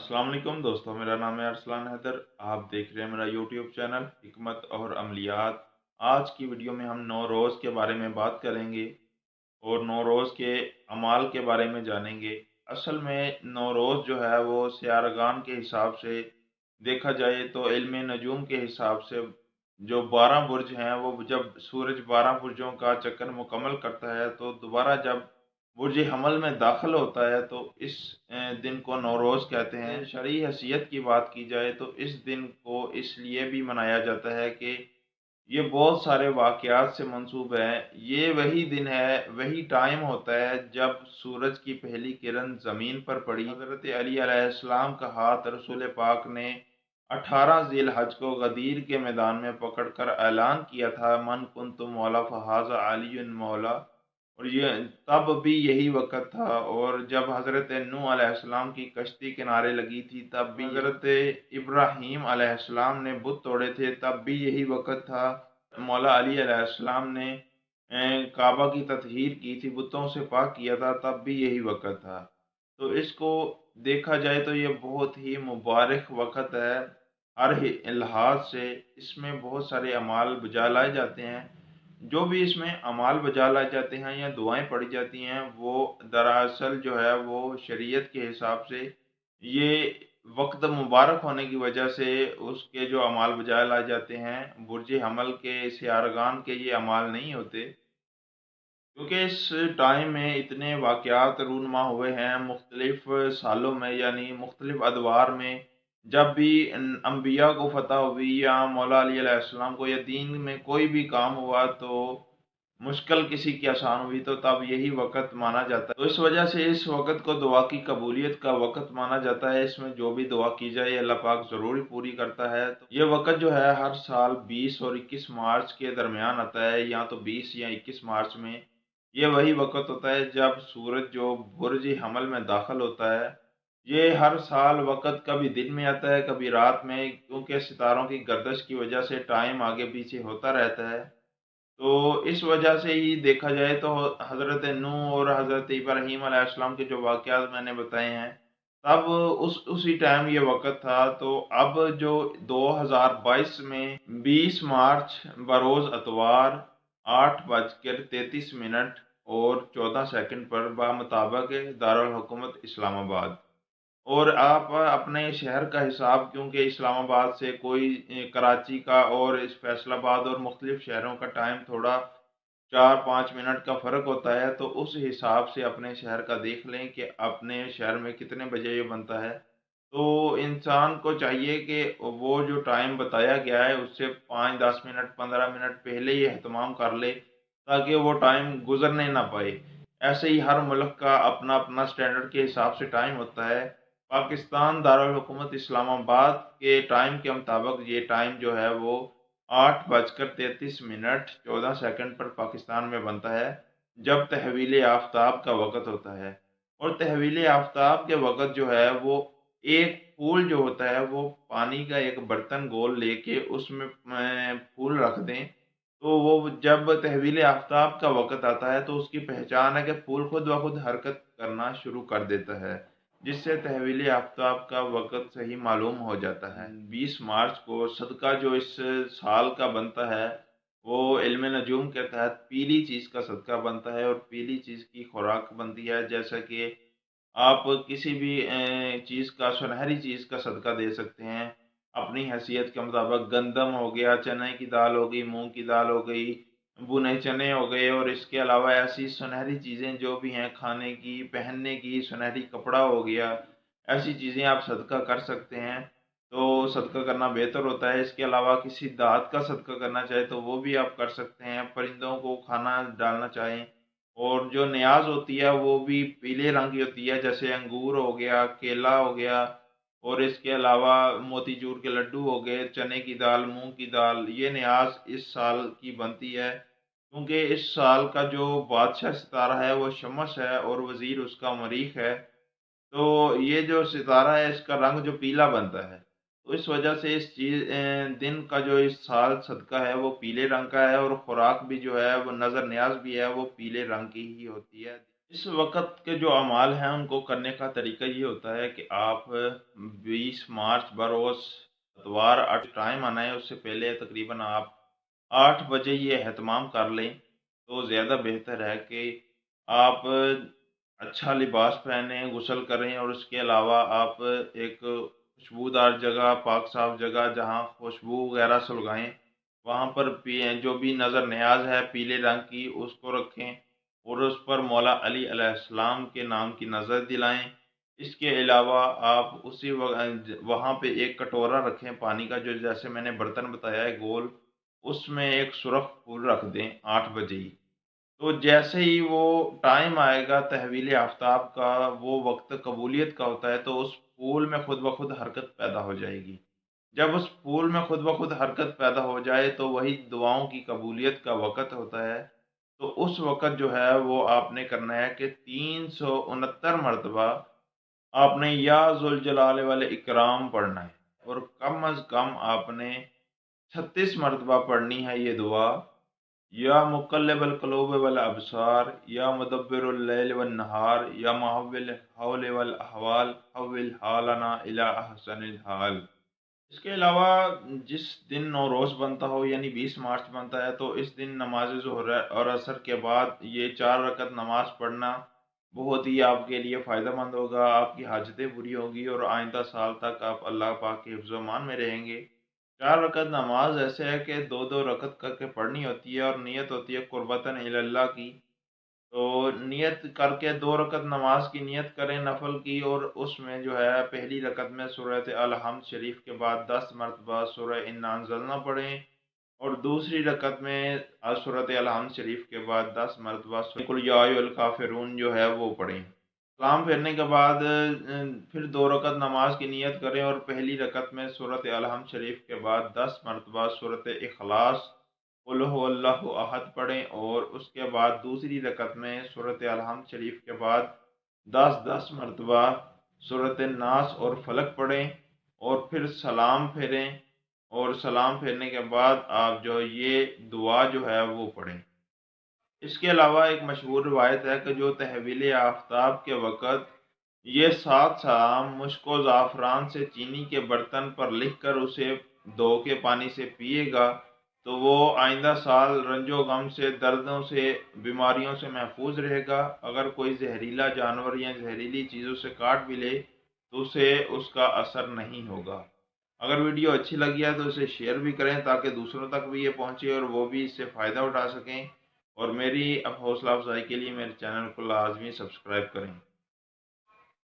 अस्सलाम वालेकुम दोस्तों, मेरा नाम है अरसलान हैदर। आप देख रहे हैं मेरा यूट्यूब चैनल हिकमत और अमलियात। आज की वीडियो में हम नौरोज़ के बारे में बात करेंगे और नौरोज़ के अमाल के बारे में जानेंगे। असल में नौरोज़ जो है वो सियारगान के हिसाब से देखा जाए तो इल्म नजूम के हिसाब से जो 12 बुर्ज हैं वो जब सूरज 12 बुर्जों का चक्कर मुकम्मल करता है तो दोबारा जब बुर्ज हमल में दाखिल होता है तो इस दिन को नौरोज़ कहते हैं। शरई हैसियत की बात की जाए तो इस दिन को इसलिए भी मनाया जाता है कि ये बहुत सारे वाक़यात से मंसूब है। ये वही दिन है, वही टाइम होता है जब सूरज की पहली किरण ज़मीन पर पड़ी। हज़रत अली अलैहिस्सलाम का हाथ रसूल पाक ने 18 ज़िलहज को गदीर के मैदान में पकड़कर ऐलान किया था, मन कुन्तु मौला फ़हाज़ा अलीयुन मौला। और ये तब भी यही वक़्त था। और जब हज़रत नूह अलैहिस्सलाम की कश्ती किनारे लगी थी तब भी हज़रत इब्राहीम अलैहिस्सलाम ने बुत तोड़े थे तब भी यही वक़्त था। मौला अली अलैहिस्सलाम ने काबा की तत्हीर की थी, बुतों से पाक किया था, तब भी यही वक़्त था। तो इसको देखा जाए तो ये बहुत ही मुबारक वक़्त है। हर लिहाज से इसमें बहुत सारे अमाल बजा लाए जाते हैं। जो भी इसमें अमाल बजा लाए जाते हैं या दुआएं पढ़ी जाती हैं वो दरअसल जो है वो शरीयत के हिसाब से ये वक्त मुबारक होने की वजह से उसके जो अमाल बजा लाए जाते हैं, बुर्ज हमल के सियारगान के ये अमाल नहीं होते, क्योंकि इस टाइम में इतने वाक़यात रूनमा हुए हैं मुख्तलिफ़ सालों में, यानी मुख्तलिफ़ अदवार में। जब भी अम्बिया को फ़तह हुई या मौला अली अलैहिस्सलाम को या दीन में कोई भी काम हुआ तो मुश्किल किसी की आसान हुई तो तब यही वक़्त माना जाता है। तो इस वजह से इस वक़्त को दुआ की कबूलियत का वक़्त माना जाता है। इसमें जो भी दुआ की जाए अल्लाह पाक ज़रूर ही पूरी करता है। तो ये वक़्त जो है हर साल 20 और 21 मार्च के दरमियान आता है, या तो 20 या 21 मार्च में। ये वही वक़्त होता है जब सूरज जो बुर्ज हमल में दाखिल होता है। ये हर साल वक़्त कभी दिन में आता है, कभी रात में, क्योंकि सितारों की गर्दिश की वजह से टाइम आगे-पीछे होता रहता है। तो इस वजह से ही देखा जाए तो हज़रत नूह और हज़रत इब्राहीम अलैहिस्सलाम के जो वाक़यात मैंने बताए हैं, तब उसी टाइम ये वक़्त था। तो अब जो 2022 में 20 मार्च बरोज़ अतवार 8:33 और 14 सेकंड पर बामुताबिक दारुल हुकूमत इस्लामाबाद। और आप अपने शहर का हिसाब, क्योंकि इस्लामाबाद से कोई कराची का और इस फैसलाबाद और मुख्तलिफ शहरों का टाइम थोड़ा 4-5 मिनट का फ़र्क होता है, तो उस हिसाब से अपने शहर का देख लें कि अपने शहर में कितने बजे ये बनता है। तो इंसान को चाहिए कि वो जो टाइम बताया गया है उससे 5-10 मिनट 15 मिनट पहले ही एहतमाम कर ले, ताकि वो टाइम गुज़रने ना पाए। ऐसे ही हर मुल्क का अपना-अपना स्टैंडर्ड के हिसाब से टाइम होता है। पाकिस्तान दारुल हुकूमत इस्लामाबाद के टाइम के मुताबिक ये टाइम जो है वो 8:33 14 सेकंड पर पाकिस्तान में बनता है, जब तहवील आफ़ताब का वक़्त होता है। और तहवील आफ़ताब के वक़्त जो है वो एक फूल जो होता है वो पानी का एक बर्तन गोल लेके उसमें फूल रख दें, तो वो जब तहवील आफ़ताब का वक़्त आता है तो उसकी पहचान है कि फूल खुद ब खुद हरकत करना शुरू कर देता है, जिससे तहवील आफ़ताब का वक़्त सही मालूम हो जाता है। 20 मार्च को सदका जो इस साल का बनता है, वो इल्म नजूम के तहत पीली चीज़ का सदका बनता है और पीली चीज़ की खुराक बनती है। जैसा कि आप किसी भी चीज़ का, सुनहरी चीज़ का सदका दे सकते हैं अपनी हैसियत के मुताबिक। गंदम हो गया, चने की दाल हो गई, मूँग की दाल हो गई, भुने चने हो गए, और इसके अलावा ऐसी सुनहरी चीज़ें जो भी हैं खाने की, पहनने की, सुनहरी कपड़ा हो गया, ऐसी चीज़ें आप सदका कर सकते हैं। तो सदका करना बेहतर होता है। इसके अलावा किसी दात का सदका करना चाहे तो वो भी आप कर सकते हैं। परिंदों को खाना डालना चाहें, और जो नियाज़ होती है वो भी पीले रंग की होती है, जैसे अंगूर हो गया, केला हो गया, और इसके अलावा मोतीचूर के लड्डू हो गए, चने की दाल, मूँग की दाल। ये नियाज़ इस साल की बनती है, क्योंकि इस साल का जो बादशाह सितारा है वो शमस है और वज़ीर उसका मरीख़ है। तो ये जो सितारा है इसका रंग जो पीला बनता है, तो इस वजह से इस दिन का जो इस साल सदका है वो पीले रंग का है, और खुराक भी जो है वो नज़र नियाज़ भी है वो पीले रंग की ही होती है। इस वक़्त के जो अमाल हैं उनको करने का तरीका ये होता है कि आप 20 मार्च बरोज़ इतवार टाइम आना है, उससे पहले तकरीबन आप 8 बजे ये एहतमाम कर लें, तो ज़्यादा बेहतर है कि आप अच्छा लिबास पहनें, गुस्ल करें और उसके अलावा आप एक खुशबूदार जगह, पाक साफ़ जगह जहाँ खुशबू वगैरह सुलगाएँ, वहाँ पर पिएँ जो भी नज़र नियाज़ है पीले रंग की उसको रखें और उस पर मौला अली अलैहिस्सलाम के नाम की नज़र दिलाएँ। इसके अलावा आप उसी वहाँ पे एक कटोरा रखें पानी का, जो जैसे मैंने बर्तन बताया है गोल, उसमें एक सुरख़ फूल रख दें 8 बजे ही। तो जैसे ही वो टाइम आएगा तहवील आफ़ताब का, वो वक़्त कबूलियत का होता है, तो उस फूल में खुद ब खुद हरकत पैदा हो जाएगी। जब उस फूल में खुद ब खुद हरकत पैदा हो जाए, तो वही दुआओं की कबूलियत का वक़्त होता है। तो उस वक़्त जो है वो आपने करना है कि 369 मरतबा आपने या ज़ुल जलाल वल इकराम पढ़ना है और कम अज़ कम आपने 36 मरतबा पढ़नी है ये दुआ। या मुक़ल्लिबल क़ुलूब वल अबसार, या मुदब्बिरुल लैल वन नहार, या मुहव्विल हौल वल अहवाल, हव्विल हालना इला अहसनिल हाल। इसके अलावा जिस दिन नौरोज़ बनता हो यानी 20 मार्च बनता है, तो इस दिन नमाज़ ज़ुहर और असर के बाद ये 4 रकत नमाज़ पढ़ना बहुत ही आपके लिए फ़ायदेमंद होगा। आपकी हाजतें पूरी होंगी और आइंदा साल तक आप अल्लाह पाक के हिफ्ज़ व अमान में रहेंगे। 4 रकत नमाज़ ऐसे है कि 2-2 रकत करके पढ़नी होती है और नियत होती है कुर्बतन इलल्लाह की। तो नियत करके 2 रकत नमाज की नियत करें नफ़ल की, और उसमें जो है पहली रकत में सूरत अल हम्द शरीफ के बाद 10 मरतबा सूरह इन्ना अंज़लना पढ़ें और दूसरी रकत में सूरत अल हम्द शरीफ के बाद 10 मरतबा कुल या अय्युहल काफ़िरून जो है वो पढ़ें। सलाम फेरने के बाद फिर 2 रकत नमाज की नियत करें और पहली रकत में सूरत अल हम्द शरीफ के बाद 10 मरतबा सूरत इखलास कुल हुवल्लाहु अहद पढ़ें और उसके बाद दूसरी रकत में सूरत अल हम्द शरीफ के बाद 10-10 मरतबा सूरत नास और फलक पढ़ें और फिर सलाम फेरें और सलाम फेरने के बाद आप जो ये दुआ जो है वो पढ़ें। इसके अलावा एक मशहूर रिवायत है कि जो तहवील आफ़ताब के वक़्त ये 7 सलाम मुश्क व ज़ाफ़रान से चीनी के बर्तन पर लिख कर उसे धो के पानी से पिएगा, तो वो आइंदा साल रंजो गम से, दर्दों से, बीमारियों से महफूज रहेगा। अगर कोई ज़हरीला जानवर या ज़हरीली चीज़ों से काट भी ले, तो उसे उसका असर नहीं होगा। अगर वीडियो अच्छी लगी है तो इसे शेयर भी करें ताकि दूसरों तक भी ये पहुँचे और वो भी इससे फ़ायदा उठा सकें। और मेरी अब हौसला अफ़ज़ाई के लिए मेरे चैनल को लाज़मी सब्सक्राइब करें।